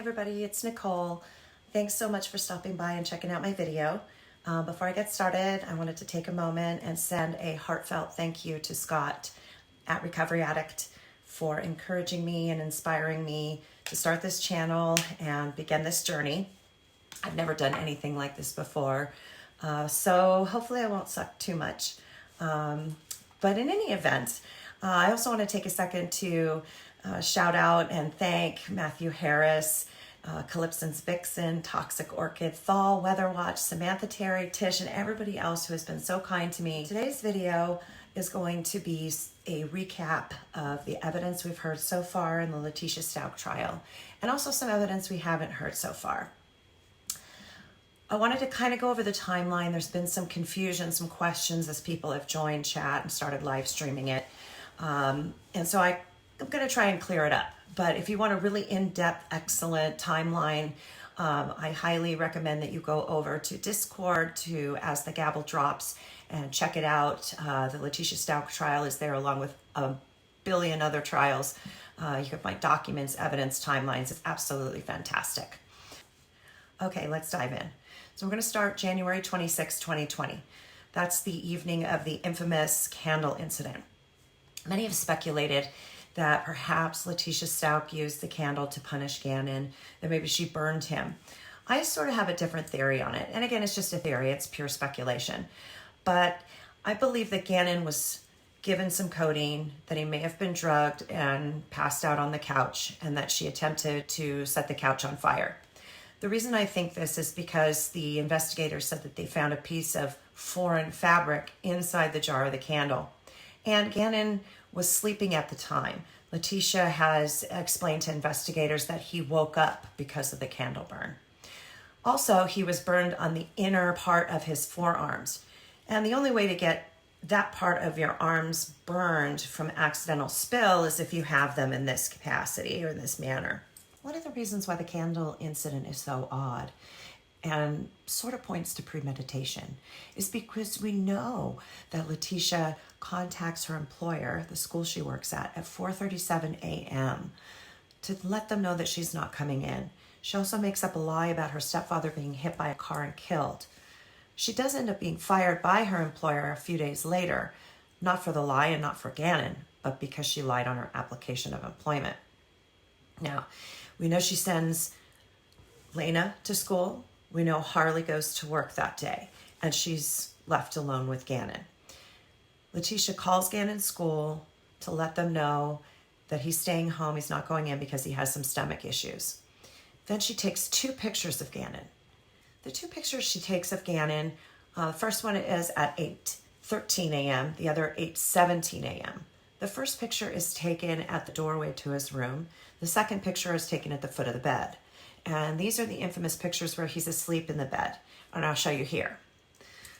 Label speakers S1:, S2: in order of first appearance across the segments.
S1: everybody, it's Nicole. Thanks so much for stopping by and checking out my video. Before I get started, I wanted to take a moment and send a heartfelt thank you to Scott at Recovery Addict for encouraging me and inspiring me to start this channel and begin this journey. I've never done anything like this before, so hopefully I won't suck too much. But in any event, I also want to take a second to shout out and thank Matthew Harris, Calypson's Vixen, Toxic Orchid, Thal, Weather Watch, Samantha Terry, Tish, and everybody else who has been so kind to me. Today's video is going to be a recap of the evidence we've heard so far in the Leticia Stauch trial, and also some evidence we haven't heard so far. I wanted to kind of go over the timeline. There's been some confusion, some questions as people have joined chat and started live streaming it. And so I'm going to try and clear it up. But if you want a really in-depth, excellent timeline, I highly recommend that you go over to Discord to As the Gavel Drops and check it out. The Leticia Stauch trial is there along with a billion other trials. You can find documents, evidence, timelines. It's absolutely fantastic. Okay, let's dive in. So we're going to start January 26, 2020. That's the evening of the infamous candle incident. Many have speculated that perhaps Leticia Stauch used the candle to punish Gannon, that maybe she burned him. I sort of have a different theory on it. And again, it's just a theory, it's pure speculation. But I believe that Gannon was given some codeine, that he may have been drugged and passed out on the couch, and that she attempted to set the couch on fire. The reason I think this is because the investigators said that they found a piece of foreign fabric inside the jar of the candle. And Gannon was sleeping at the time. Leticia has explained to investigators that he woke up because of the candle burn. Also, he was burned on the inner part of his forearms. And the only way to get that part of your arms burned from accidental spill is if you have them in this capacity or in this manner. One of the reasons why the candle incident is so odd and sort of points to premeditation is because we know that Leticia contacts her employer, the school she works at 4:37 a.m. to let them know that she's not coming in. She also makes up a lie about her stepfather being hit by a car and killed. She does end up being fired by her employer a few days later, not for the lie and not for Gannon, but because she lied on her application of employment. Now, we know she sends Lena to school. We know Harley goes to work that day, and she's left alone with Gannon. Leticia calls Gannon's school to let them know that he's staying home. He's not going in because he has some stomach issues. Then she takes two pictures of Gannon. The two pictures she takes of Gannon, the first one is at 8:13 a.m., the other 8:17 a.m. The first picture is taken at the doorway to his room. The second picture is taken at the foot of the bed. And these are the infamous pictures where he's asleep in the bed. And I'll show you here.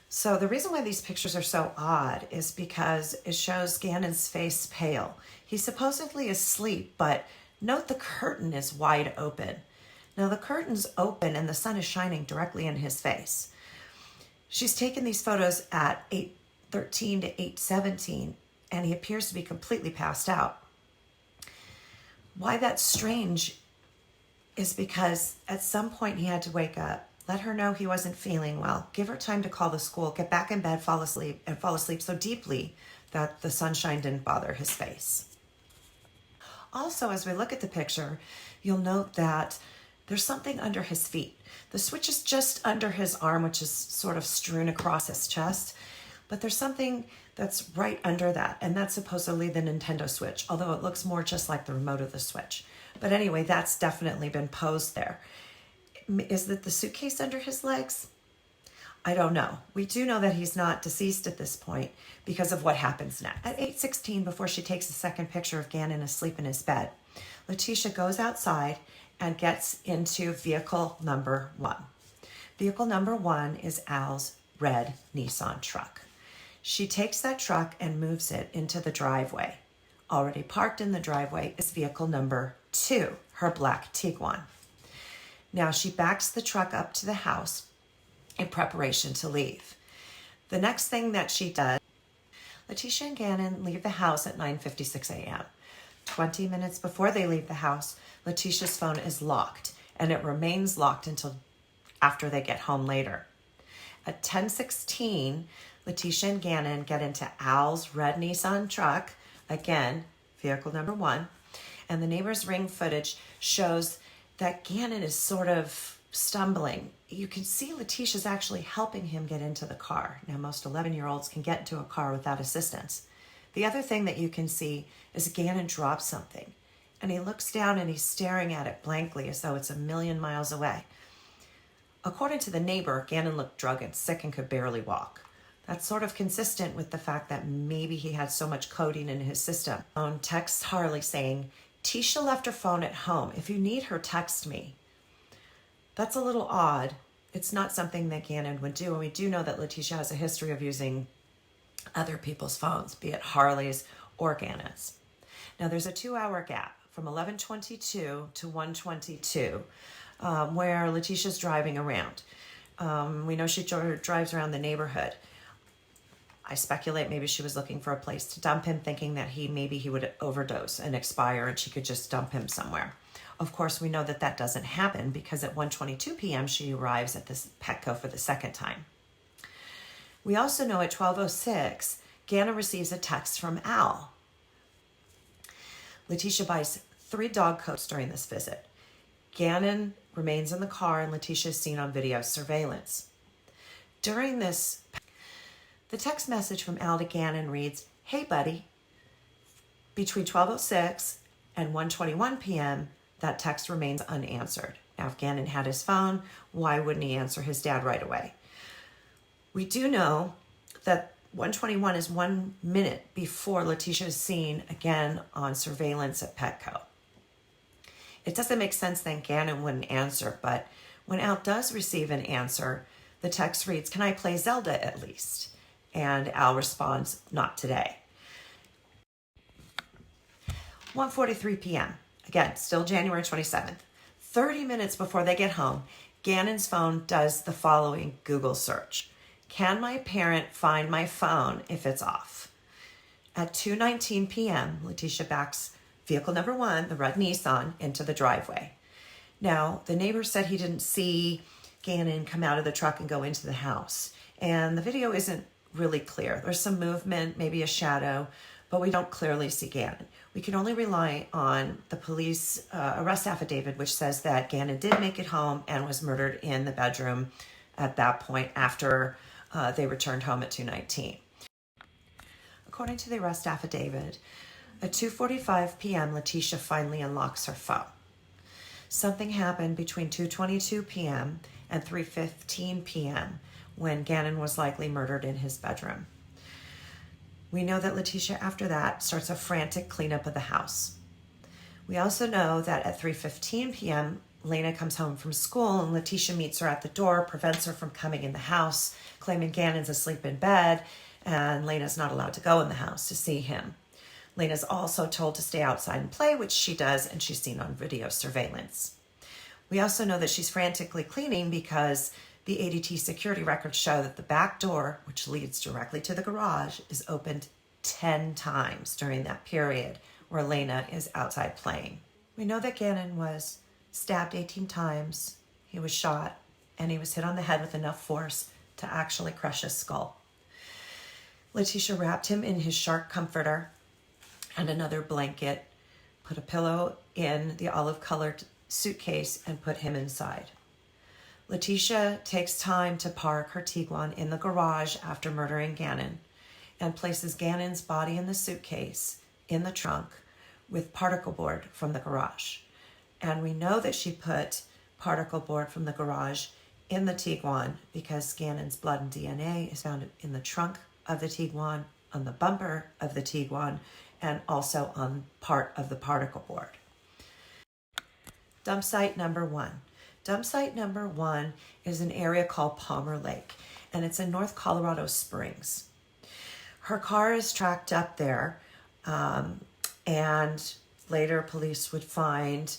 S1: So the reason why these pictures are so odd is because it shows Gannon's face pale. He's supposedly asleep, but note the curtain is wide open. Now the curtain's open and the sun is shining directly in his face. She's taken these photos at 8:13 to 8:17, and he appears to be completely passed out. Why that's strange is because at some point he had to wake up, let her know he wasn't feeling well, give her time to call the school, get back in bed, fall asleep so deeply that the sunshine didn't bother his face. Also, as we look at the picture, you'll note that there's something under his feet. The switch is just under his arm, which is sort of strewn across his chest, but there's something that's right under that, and that's supposedly the Nintendo Switch, although it looks more just like the remote of the Switch. But anyway, that's definitely been posed there. Is it the suitcase under his legs? I don't know. We do know that he's not deceased at this point because of what happens next. At 8:16, before she takes the second picture of Gannon asleep in his bed, Leticia goes outside and gets into vehicle number 1. Vehicle number 1 is Al's red Nissan truck. She takes that truck and moves it into the driveway. Already parked in the driveway is vehicle number 2, her black Tiguan. Now she backs the truck up to the house in preparation to leave. The next thing that she does, Leticia and Gannon leave the house at 9:56 a.m. 20 minutes before they leave the house, Leticia's phone is locked and it remains locked until after they get home later. At 10:16, Leticia and Gannon get into Al's red Nissan truck, again, vehicle number 1, and the neighbor's ring footage shows that Gannon is sort of stumbling. You can see Leticia's actually helping him get into the car. Now, most 11-year-olds can get into a car without assistance. The other thing that you can see is Gannon drops something, and he looks down and he's staring at it blankly as though it's a million miles away. According to the neighbor, Gannon looked drunk and sick and could barely walk. That's sort of consistent with the fact that maybe he had so much codeine in his system. Phone texts Harley saying, "Tisha left her phone at home. If you need her, text me." That's a little odd. It's not something that Gannon would do, and we do know that Leticia has a history of using other people's phones, be it Harley's or Gannon's. Now, there's a 2-hour gap from 11:22 to 1:22 where Leticia's driving around. We know she drives around the neighborhood. I speculate maybe she was looking for a place to dump him, thinking that maybe he would overdose and expire and she could just dump him somewhere. Of course, we know that that doesn't happen because at 1:22 p.m. she arrives at this Petco for the second time. We also know at 12:06, Gannon receives a text from Al. Leticia buys 3 dog coats during this visit. Gannon remains in the car and Leticia is seen on video surveillance. During this, the text message from Al to Gannon reads, "Hey buddy." Between 12:06 and 1:21 p.m., that text remains unanswered. Now, if Gannon had his phone, why wouldn't he answer his dad right away? We do know that 1:21 is 1 minute before Leticia is seen again on surveillance at Petco. It doesn't make sense that Gannon wouldn't answer, but when Al does receive an answer, the text reads, "Can I play Zelda at least?" And Al responds, "Not today." 1:43 p.m. Again, still January 27th. 30 minutes before they get home, Gannon's phone does the following Google search. "Can my parent find my phone if it's off?" At 2:19 p.m., Leticia backs vehicle number 1, the red Nissan, into the driveway. Now, the neighbor said he didn't see Gannon come out of the truck and go into the house. And the video isn't really clear. There's some movement, maybe a shadow, but we don't clearly see Gannon. We can only rely on the police arrest affidavit, which says that Gannon did make it home and was murdered in the bedroom at that point after they returned home at 2:19. According to the arrest affidavit, at 2:45 p.m., Leticia finally unlocks her phone. Something happened between 2:22 p.m. and 3:15 p.m. when Gannon was likely murdered in his bedroom. We know that Leticia, after that, starts a frantic cleanup of the house. We also know that at 3:15 p.m., Lena comes home from school and Leticia meets her at the door, prevents her from coming in the house, claiming Gannon's asleep in bed, and Lena's not allowed to go in the house to see him. Lena's also told to stay outside and play, which she does, and she's seen on video surveillance. We also know that she's frantically cleaning because the ADT security records show that the back door, which leads directly to the garage, is opened 10 times during that period where Lena is outside playing. We know that Gannon was stabbed 18 times, he was shot, and he was hit on the head with enough force to actually crush his skull. Leticia wrapped him in his shark comforter and another blanket, put a pillow in the olive-colored suitcase, and put him inside. Leticia takes time to park her Tiguan in the garage after murdering Gannon and places Gannon's body in the suitcase in the trunk with particle board from the garage. And we know that she put particle board from the garage in the Tiguan because Gannon's blood and DNA is found in the trunk of the Tiguan, on the bumper of the Tiguan, and also on part of the particle board. Dump site number 1. Dump site number 1 is an area called Palmer Lake, and it's in North Colorado Springs. Her car is tracked up there, and later police would find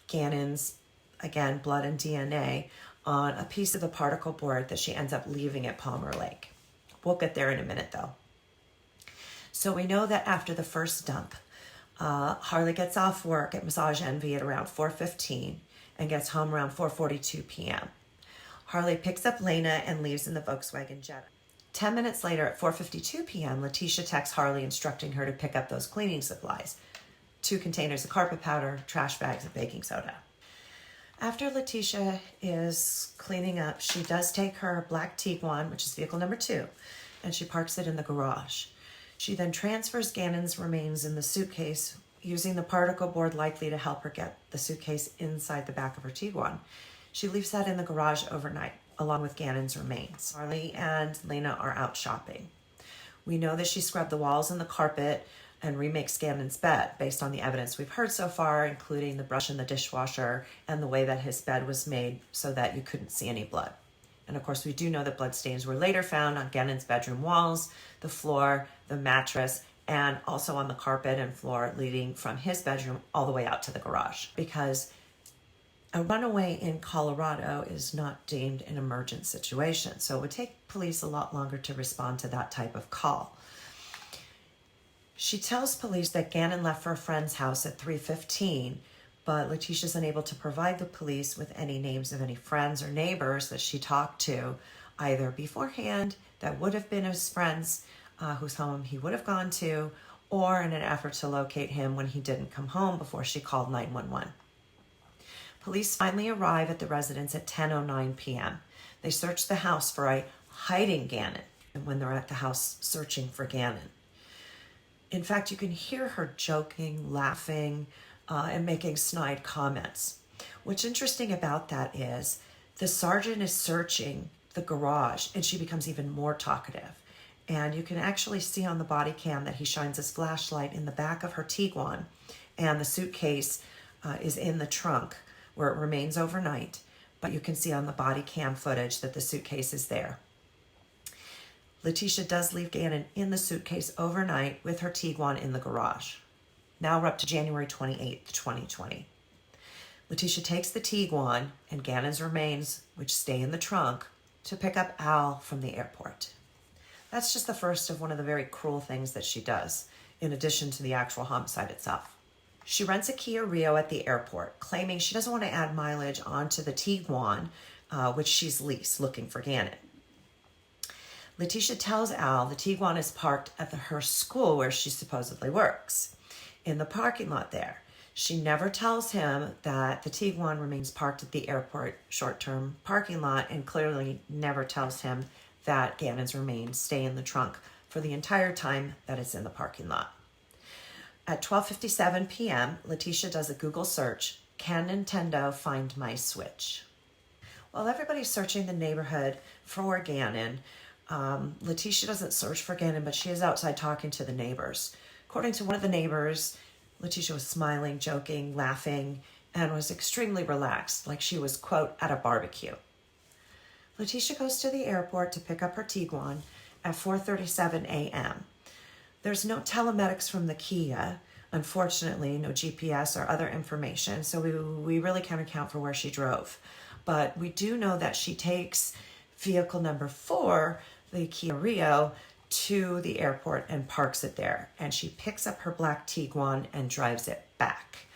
S1: Gannon's, again, blood and DNA on a piece of the particle board that she ends up leaving at Palmer Lake. We'll get there in a minute, though. So we know that after the first dump, Harley gets off work at Massage Envy at around 4:15 and gets home around 4:42 p.m. Harley picks up Lena and leaves in the Volkswagen Jetta. 10 minutes later at 4:52 p.m., Leticia texts Harley instructing her to pick up those cleaning supplies: 2 containers of carpet powder, trash bags, and baking soda. After Leticia is cleaning up, she does take her black Tiguan, which is vehicle number 2, and she parks it in the garage. She then transfers Gannon's remains in the suitcase using the particle board likely to help her get the suitcase inside the back of her Tiguan. She leaves that in the garage overnight, along with Gannon's remains. Harley and Lena are out shopping. We know that she scrubbed the walls and the carpet and remakes Gannon's bed based on the evidence we've heard so far, including the brush in the dishwasher and the way that his bed was made so that you couldn't see any blood. And of course, we do know that bloodstains were later found on Gannon's bedroom walls, the floor, the mattress, and also on the carpet and floor leading from his bedroom all the way out to the garage, because a runaway in Colorado is not deemed an emergent situation. So it would take police a lot longer to respond to that type of call. She tells police that Gannon left for a friend's house at 3:15, but Leticia's unable to provide the police with any names of any friends or neighbors that she talked to, either beforehand that would have been his friends whose home he would have gone to, or in an effort to locate him when he didn't come home before she called 911. Police finally arrive at the residence at 10:09 p.m. They search the house for hiding Gannon when they're at the house searching for Gannon. In fact, you can hear her joking, laughing, and making snide comments. What's interesting about that is the sergeant is searching the garage and she becomes even more talkative. And you can actually see on the body cam that he shines his flashlight in the back of her Tiguan, and the suitcase is in the trunk where it remains overnight. But you can see on the body cam footage that the suitcase is there. Leticia does leave Gannon in the suitcase overnight with her Tiguan in the garage. Now we're up to January 28th, 2020. Leticia takes the Tiguan and Gannon's remains, which stay in the trunk, to pick up Al from the airport. That's just the first of one of the very cruel things that she does, in addition to the actual homicide itself. She rents a Kia Rio at the airport, claiming she doesn't want to add mileage onto the Tiguan, which she's leased, looking for Gannon. Leticia tells Al the Tiguan is parked at her school where she supposedly works, in the parking lot there. She never tells him that the Tiguan remains parked at the airport short-term parking lot, and clearly never tells him that Gannon's remains stay in the trunk for the entire time that it's in the parking lot. At 12:57 p.m., Leticia does a Google search: "Can Nintendo find my Switch?" While everybody's searching the neighborhood for Gannon, Leticia doesn't search for Gannon, but she is outside talking to the neighbors. According to one of the neighbors, Leticia was smiling, joking, laughing, and was extremely relaxed, like she was, quote, at a barbecue. Leticia goes to the airport to pick up her Tiguan at 4:37 a.m. There's no telematics from the Kia, unfortunately, no GPS or other information, so we really can't account for where she drove. But we do know that she takes vehicle number 4, the Kia Rio, to the airport and parks it there. And she picks up her black Tiguan and drives it back,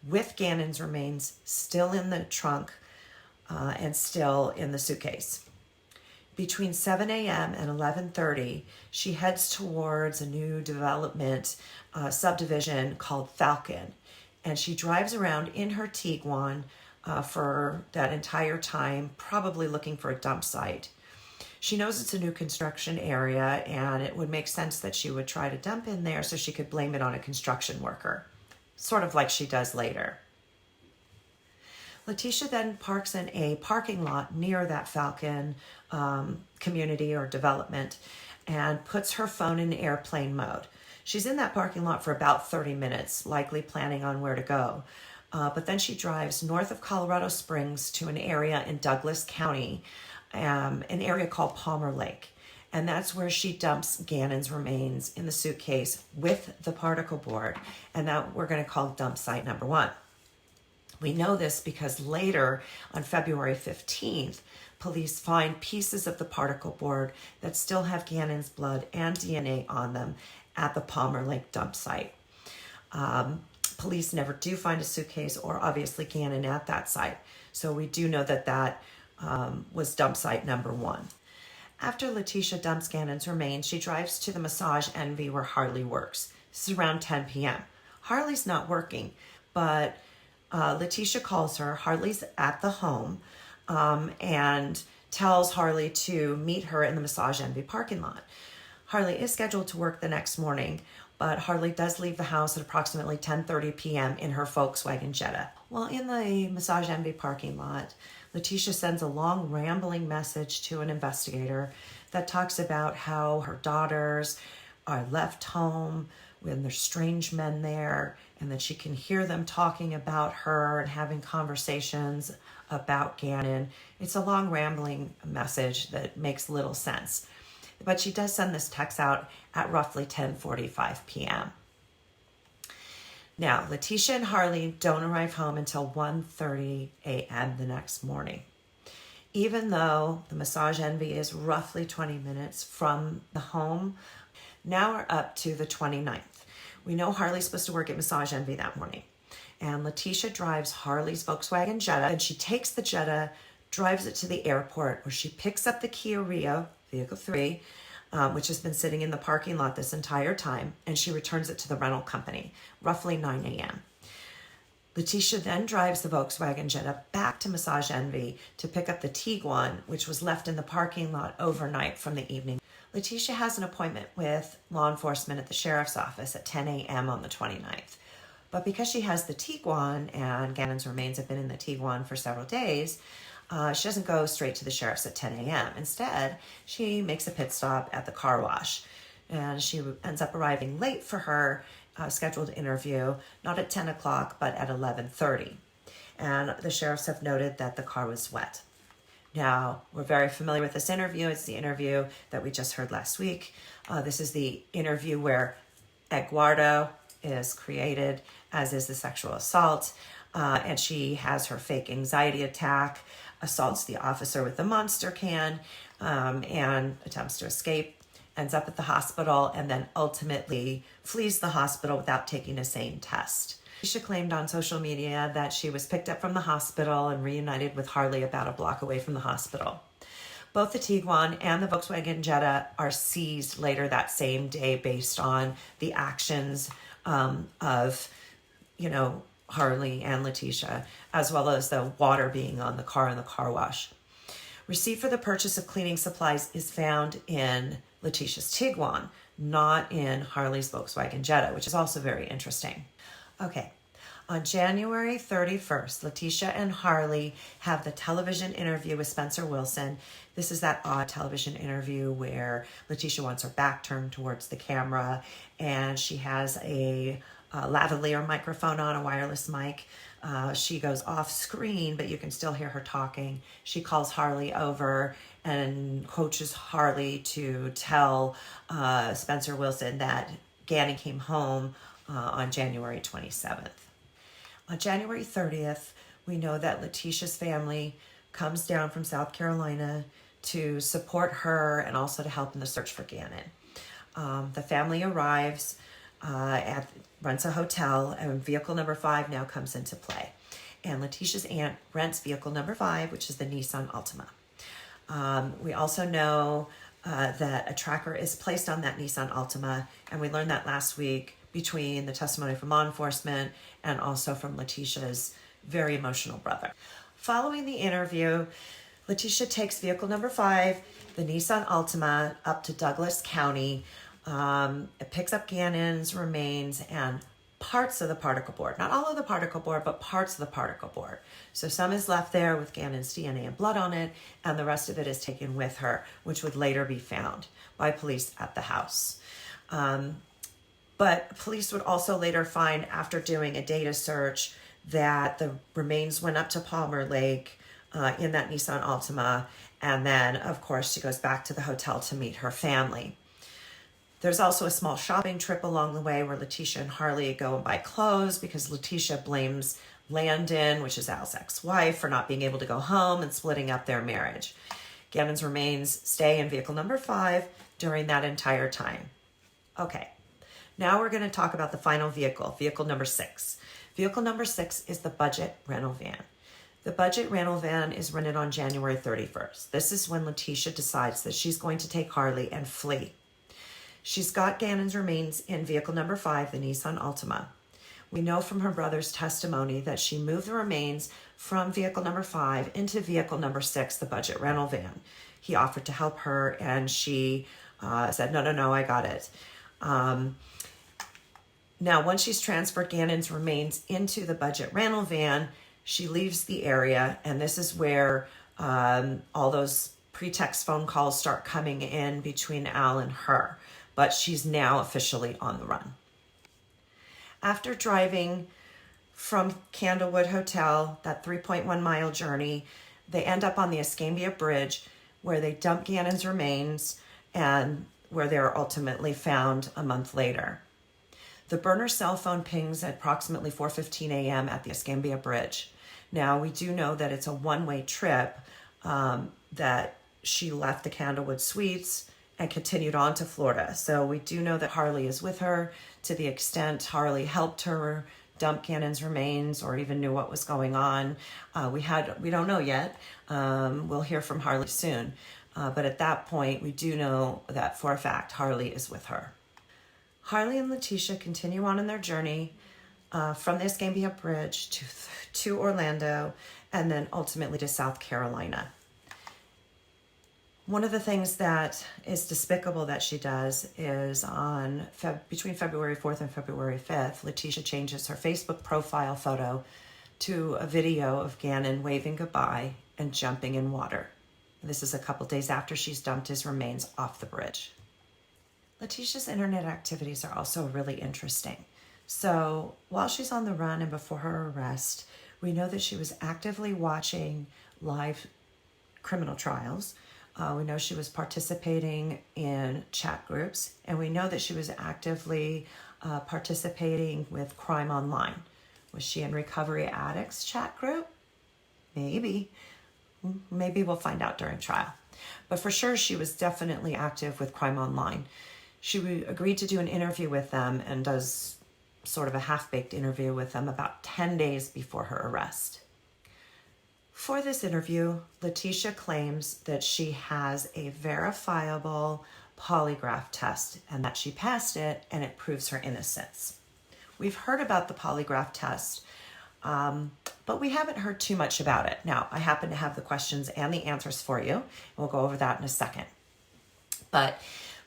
S1: with Gannon's remains still in the trunk and still in the suitcase. Between 7 a.m. and 11:30, she heads towards a new development subdivision called Falcon, and she drives around in her Tiguan for that entire time, probably looking for a dump site. She knows it's a new construction area, and it would make sense that she would try to dump in there so she could blame it on a construction worker, sort of like she does later. Leticia then parks in a parking lot near that Falcon community or development and puts her phone in airplane mode. She's in that parking lot for about 30 minutes, likely planning on where to go. But then she drives north of Colorado Springs to an area in Douglas County, an area called Palmer Lake. And that's where she dumps Gannon's remains in the suitcase with the particle board, and that we're going to call dump site number 1. We know this because later, on February 15th, police find pieces of the particle board that still have Gannon's blood and DNA on them at the Palmer Lake dump site. Police never do find a suitcase or obviously Gannon at that site. So we do know that that was dump site number 1. After Leticia dumps Gannon's remains, she drives to the Massage Envy where Harley works. This is around 10 p.m. Harley's not working, but Leticia calls her. Harley's at the home and tells Harley to meet her in the Massage Envy parking lot. Harley is scheduled to work the next morning, but Harley does leave the house at approximately 10:30 p.m. in her Volkswagen Jetta. While in the Massage Envy parking lot, Leticia sends a long rambling message to an investigator that talks about how her daughters are left home when there's strange men there, and that she can hear them talking about her and having conversations about Gannon. It's a long rambling message that makes little sense. But she does send this text out at roughly 10:45 p.m. Now, Leticia and Harley don't arrive home until 1:30 a.m. the next morning. Even though the Massage Envy is roughly 20 minutes from the home, now we're up to the 29th. We know Harley's supposed to work at Massage Envy that morning. And Leticia drives Harley's Volkswagen Jetta, and she takes the Jetta, drives it to the airport, where she picks up the Kia Rio, vehicle 3, which has been sitting in the parking lot this entire time, and she returns it to the rental company, roughly 9 a.m. Leticia then drives the Volkswagen Jetta back to Massage Envy to pick up the Tiguan, which was left in the parking lot overnight from the evening. Leticia has an appointment with law enforcement at the sheriff's office at 10 a.m. on the 29th. But because she has the Tiguan and Gannon's remains have been in the Tiguan for several days, she doesn't go straight to the sheriff's at 10 a.m. Instead, she makes a pit stop at the car wash. And she ends up arriving late for her scheduled interview, not at 10 o'clock, but at 11:30. And the sheriffs have noted that the car was wet. Now, we're very familiar with this interview. It's the interview that we just heard last week. This is the interview where Eduardo is created, as is the sexual assault. And she has her fake anxiety attack, assaults the officer with the monster can, and attempts to escape, ends up at the hospital, and then ultimately flees the hospital without taking a SANE test. Leticia claimed on social media that she was picked up from the hospital and reunited with Harley about a block away from the hospital. Both the Tiguan and the Volkswagen Jetta are seized later that same day based on the actions of, Harley and Leticia, as well as the water being on the car in the car wash. Receipt for the purchase of cleaning supplies is found in Leticia's Tiguan, not in Harley's Volkswagen Jetta, which is also very interesting. Okay, on January 31st, Leticia and Harley have the television interview with Spencer Wilson. This is that odd television interview where Leticia wants her back turned towards the camera, and she has a lavalier microphone on, a wireless mic. She goes off screen, but you can still hear her talking. She calls Harley over and coaches Harley to tell Spencer Wilson that Gannon came home on January 27th. On January 30th, we know that Leticia's family comes down from South Carolina to support her and also to help in the search for Gannon. The family arrives rents a hotel, and vehicle number 5 now comes into play. And Leticia's aunt rents vehicle number 5, which is the Nissan Altima. We also know that a tracker is placed on that Nissan Altima, and we learned that last week between the testimony from law enforcement and also from Leticia's very emotional brother. Following the interview, Leticia takes vehicle number 5, the Nissan Altima, up to Douglas County. It picks up Gannon's remains and parts of the particle board. Not all of the particle board, but parts of the particle board. So some is left there with Gannon's DNA and blood on it, and the rest of it is taken with her, which would later be found by police at the house. But police would also later find, after doing a data search, that the remains went up to Palmer Lake in that Nissan Altima, and then, of course, she goes back to the hotel to meet her family. There's also a small shopping trip along the way where Leticia and Harley go and buy clothes because Leticia blames Landon, which is Al's ex-wife, for not being able to go home and splitting up their marriage. Gannon's remains stay in vehicle number 5 during that entire time. Okay, now we're going to talk about the final vehicle, vehicle number 6. Vehicle number 6 is the budget rental van. The budget rental van is rented on January 31st. This is when Leticia decides that she's going to take Harley and flee. She's got Gannon's remains in vehicle number 5, the Nissan Altima. We know from her brother's testimony that she moved the remains from vehicle number 5 into vehicle number 6, the budget rental van. He offered to help her, and she said, no, I got it. Now, once she's transferred Gannon's remains into the budget rental van, she leaves the area, and this is where all those pretext phone calls start coming in between Al and her. But she's now officially on the run. After driving from Candlewood Hotel, that 3.1 mile journey, they end up on the Escambia Bridge, where they dump Gannon's remains and where they're ultimately found a month later. The burner's cell phone pings at approximately 4:15 a.m. at the Escambia Bridge. Now, we do know that it's a one-way trip, that she left the Candlewood Suites and continued on to Florida. So we do know that Harley is with her to the extent Harley helped her dump Gannon's remains or even knew what was going on. We don't know yet. We'll hear from Harley soon. But at that point, we do know that for a fact Harley is with her. Harley and Leticia continue on in their journey from the Escambia Bridge to Orlando and then ultimately to South Carolina. One of the things that is despicable that she does is between February 4th and February 5th, Leticia changes her Facebook profile photo to a video of Gannon waving goodbye and jumping in water. This is a couple days after she's dumped his remains off the bridge. Leticia's internet activities are also really interesting. So while she's on the run and before her arrest, we know that she was actively watching live criminal trials. We know she was participating in chat groups, and we know that she was actively participating with Crime Online. Was she in Recovery Addicts chat group? Maybe. Maybe we'll find out during trial. But for sure, she was definitely active with Crime Online. She agreed to do an interview with them and does sort of a half-baked interview with them about 10 days before her arrest. For this interview, Leticia claims that she has a verifiable polygraph test and that she passed it and it proves her innocence. We've heard about the polygraph test, but we haven't heard too much about it. Now, I happen to have the questions and the answers for you, and we'll go over that in a second. But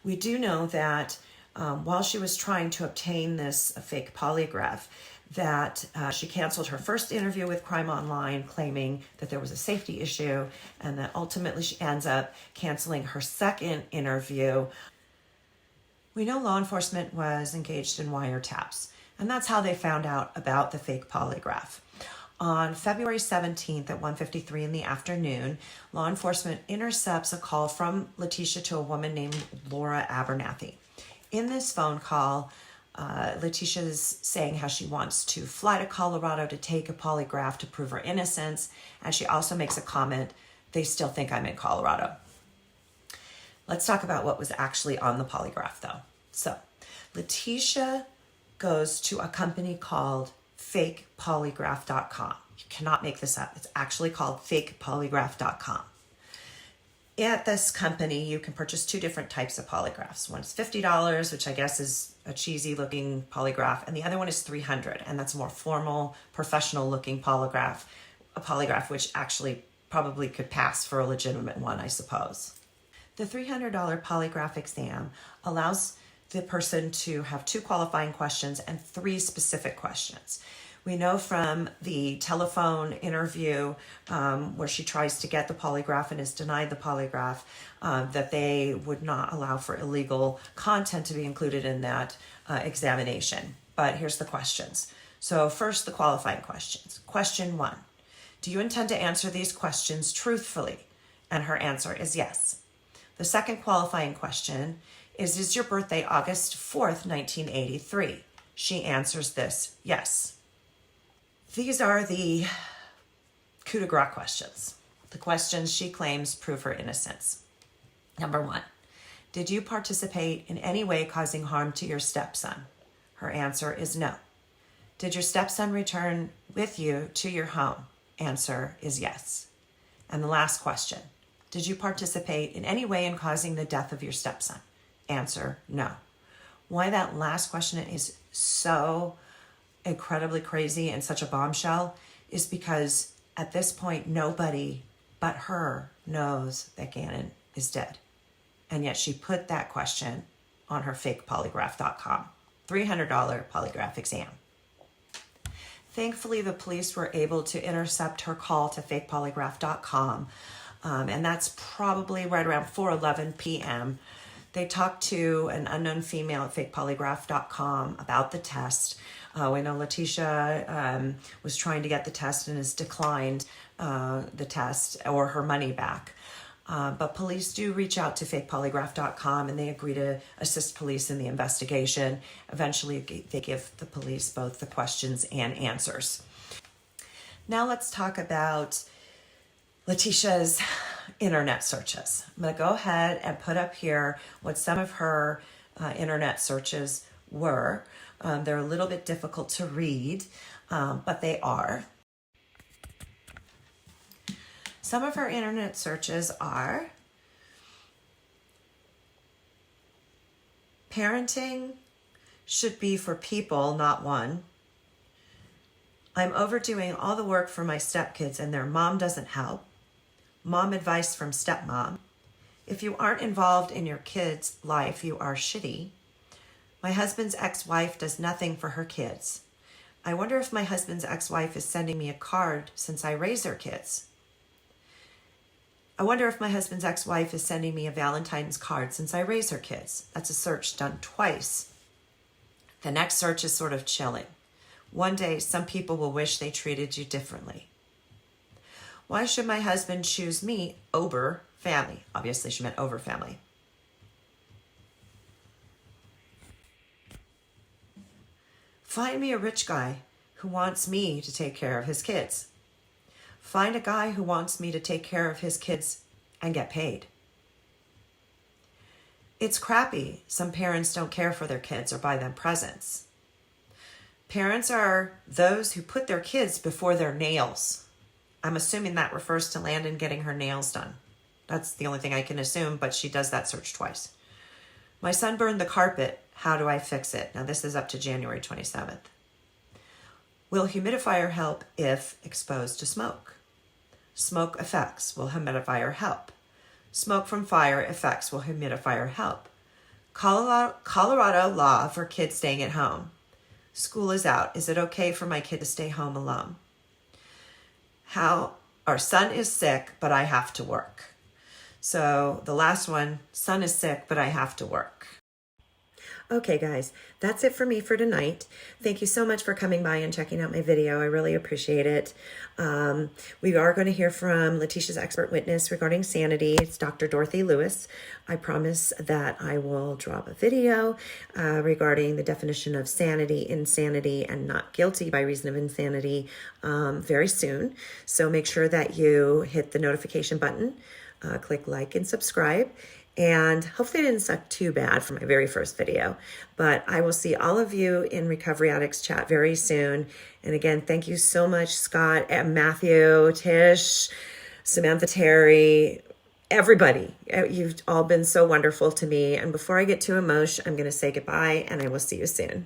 S1: we do know that while she was trying to obtain this fake polygraph, that she canceled her first interview with Crime Online, claiming that there was a safety issue, and that ultimately she ends up canceling her second interview. We know law enforcement was engaged in wiretaps, and that's how they found out about the fake polygraph. On February 17th at 1:53 in the afternoon, law enforcement intercepts a call from Leticia to a woman named Laura Abernathy. In this phone call, Leticia is saying how she wants to fly to Colorado to take a polygraph to prove her innocence, and she also makes a comment, "They still think I'm in Colorado." Let's talk about what was actually on the polygraph, though. So, Leticia goes to a company called fakepolygraph.com. You cannot make this up. It's actually called fakepolygraph.com. At this company, you can purchase two different types of polygraphs. One is $50, which I guess is a cheesy looking polygraph, and the other one is $300, and that's a more formal, professional looking polygraph, a polygraph which actually probably could pass for a legitimate one, I suppose. The $300 polygraph exam allows the person to have two qualifying questions and three specific questions. We know from the telephone interview where she tries to get the polygraph and is denied the polygraph that they would not allow for illegal content to be included in that examination. But here's the questions. So first, the qualifying questions. Question 1, do you intend to answer these questions truthfully? And her answer is yes. The second qualifying question is your birthday August 4th, 1983? She answers this, yes. These are the coup de grace questions, the questions she claims prove her innocence. Number 1, did you participate in any way causing harm to your stepson? Her answer is no. Did your stepson return with you to your home? Answer is yes. And the last question, did you participate in any way in causing the death of your stepson? Answer, no. Why that last question is so incredibly crazy and such a bombshell is because at this point, nobody but her knows that Gannon is dead. And yet she put that question on her fake polygraph.com, $300 polygraph exam. Thankfully, the police were able to intercept her call to fakepolygraph.com, and that's probably right around 4:11 p.m. They talked to an unknown female at fakepolygraph.com about the test. We know Leticia was trying to get the test and has declined the test or her money back. But police do reach out to fakepolygraph.com and they agree to assist police in the investigation. Eventually, they give the police both the questions and answers. Now let's talk about Leticia's internet searches. I'm going to go ahead and put up here what some of her internet searches were. They're a little bit difficult to read, but they are. Some of her internet searches are parenting should be for people, not one. I'm overdoing all the work for my stepkids and their mom doesn't help. Mom advice from stepmom. If you aren't involved in your kids' life, you are shitty. My husband's ex-wife does nothing for her kids. I wonder if my husband's ex-wife is sending me a card since I raise their kids. I wonder if my husband's ex-wife is sending me a Valentine's card since I raise her kids. That's a search done twice. The next search is sort of chilling. One day, some people will wish they treated you differently. Why should my husband choose me over family? Obviously, she meant over family. Find me a rich guy who wants me to take care of his kids. Find a guy who wants me to take care of his kids and get paid. It's crappy. Some parents don't care for their kids or buy them presents. Parents are those who put their kids before their nails. I'm assuming that refers to Landon getting her nails done. That's the only thing I can assume, but she does that search twice. My son burned the carpet. How do I fix it? Now this is up to January 27th. Will humidifier help if exposed to smoke? Smoke effects. Will humidifier help? Smoke from fire effects. Will humidifier help? Colorado law for kids staying at home. School is out. Is it okay for my kid to stay home alone? Our son is sick, but I have to work. So the last one, son is sick, but I have to work. Okay, guys, that's it for me for tonight. Thank you so much for coming by and checking out my video. I really appreciate it. We are going to hear from Leticia's expert witness regarding sanity. It's Dr. Dorothy Lewis. I promise that I will drop a video regarding the definition of sanity, insanity, and not guilty by reason of insanity very soon. So make sure that you hit the notification button, click like and subscribe. And hopefully I didn't suck too bad for my very first video, but I will see all of you in Recovery Addicts chat very soon. And again, thank you so much, Scott, and Matthew, Tish, Samantha, Terry, everybody. You've all been so wonderful to me. And before I get too emotional, I'm going to say goodbye and I will see you soon.